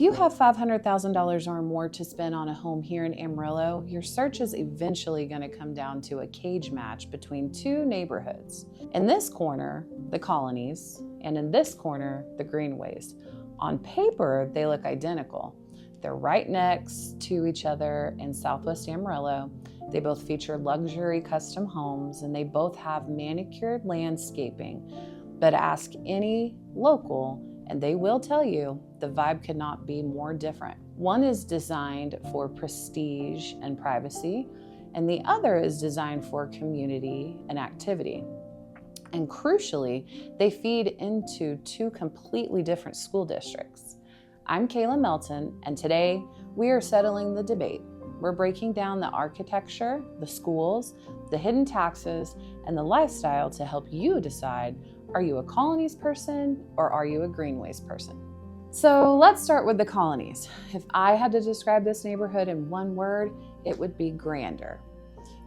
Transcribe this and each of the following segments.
If you have $500,000 or more to spend on a home here in Amarillo, your search is eventually going to come down to a cage match between two neighborhoods. In this corner, the Colonies, and in this corner, the Greenways. On paper, they look identical. They're right next to each other in Southwest Amarillo. They both feature luxury custom homes, and they both have manicured landscaping. But ask any local, and they will tell you the vibe could not be more different. One is designed for prestige and privacy, and the other is designed for community and activity. And crucially, they feed into two completely different school districts. I'm Kayla Melton, and today we are settling the debate. We're breaking down the architecture, the schools, the hidden taxes, and the lifestyle to help you decide, are you a Colonies person or are you a Greenways person? So let's start with the Colonies. If I had to describe this neighborhood in one word, it would be grandeur.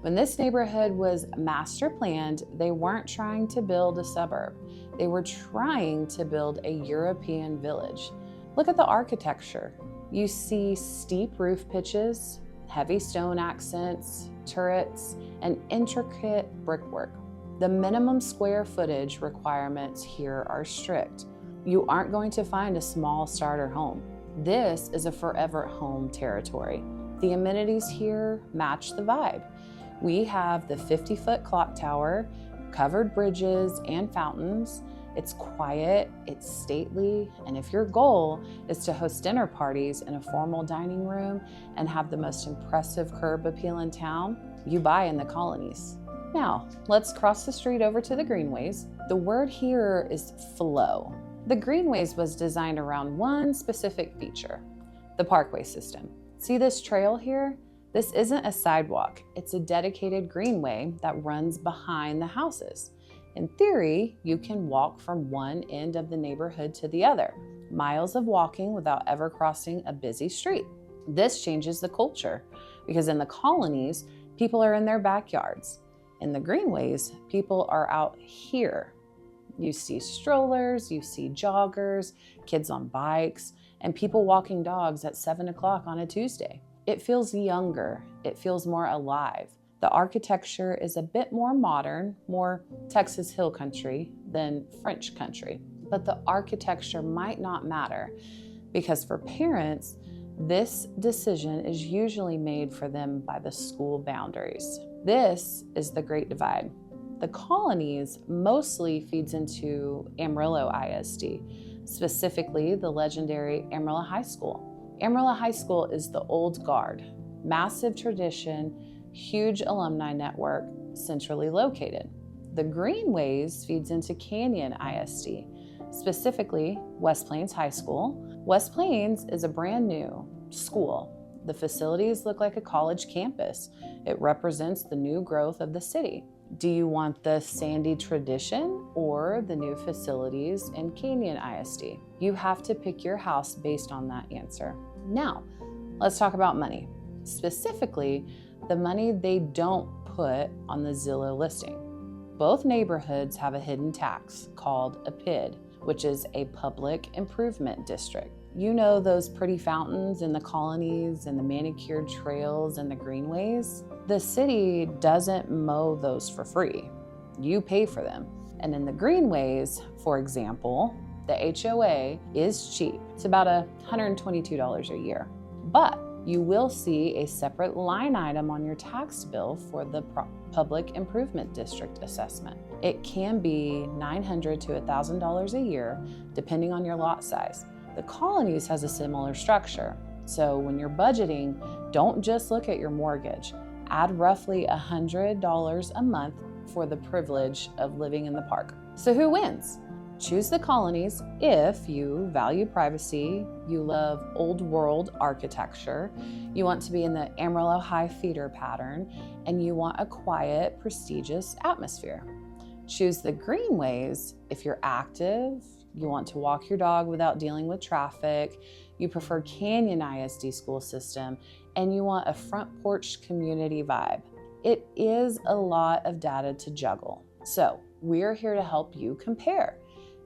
When this neighborhood was master planned, they weren't trying to build a suburb. They were trying to build a European village. Look at the architecture. You see steep roof pitches, heavy stone accents, turrets, and intricate brickwork. The minimum square footage requirements here are strict. You aren't going to find a small starter home. This is a forever home territory. The amenities here match the vibe. We have the 50-foot clock tower, covered bridges and fountains. It's quiet, it's stately, and if your goal is to host dinner parties in a formal dining room and have the most impressive curb appeal in town, you buy in the Colonies. Now, let's cross the street over to the Greenways. The word here is flow. The Greenways was designed around one specific feature, the Parkway System. See this trail here? This isn't a sidewalk, it's a dedicated greenway that runs behind the houses. In theory, you can walk from one end of the neighborhood to the other, miles of walking without ever crossing a busy street. This changes the culture because in the Colonies, people are in their backyards. In the Greenways, people are out here. You see strollers, you see joggers, kids on bikes, and people walking dogs at 7 o'clock on a Tuesday. It feels younger, it feels more alive. The architecture is a bit more modern, more Texas Hill Country than French country. But the architecture might not matter because for parents, this decision is usually made for them by the school boundaries. This is the Great Divide. The Colonies mostly feeds into Amarillo ISD, specifically the legendary Amarillo High School. Amarillo High School is the old guard, massive tradition, huge alumni network, centrally located. The Greenways feeds into Canyon ISD, specifically West Plains High School. West Plains is a brand new school. The facilities look like a college campus. It represents the new growth of the city. Do you want the sandy tradition or the new facilities in Canyon ISD? You have to pick your house based on that answer. Now, let's talk about money. Specifically, the money they don't put on the Zillow listing. Both neighborhoods have a hidden tax called a PID, which is a public improvement district. You know those pretty fountains in the Colonies and the manicured trails and the Greenways? The city doesn't mow those for free. You pay for them. And in the Greenways, for example, the HOA is cheap. It's about $122 a year. But you will see a separate line item on your tax bill for the Public Improvement District assessment. It can be $900 to $1,000 a year, depending on your lot size. The Colonies has a similar structure. So when you're budgeting, don't just look at your mortgage. Add roughly $100 a month for the privilege of living in the park. So who wins? Choose the Colonies if you value privacy, you love old world architecture, you want to be in the Amarillo High feeder pattern, and you want a quiet, prestigious atmosphere. Choose the Greenways if you're active, you want to walk your dog without dealing with traffic, you prefer Canyon ISD school system, and you want a front porch community vibe. It is a lot of data to juggle. So we're here to help you compare.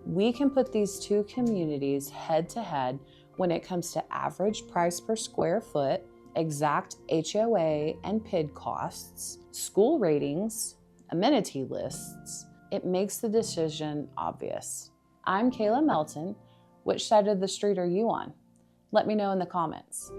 We can put these two communities head to head when it comes to average price per square foot, exact HOA and PID costs, school ratings, amenity lists, it makes the decision obvious. I'm Kayla Melton. Which side of the street are you on? Let me know in the comments.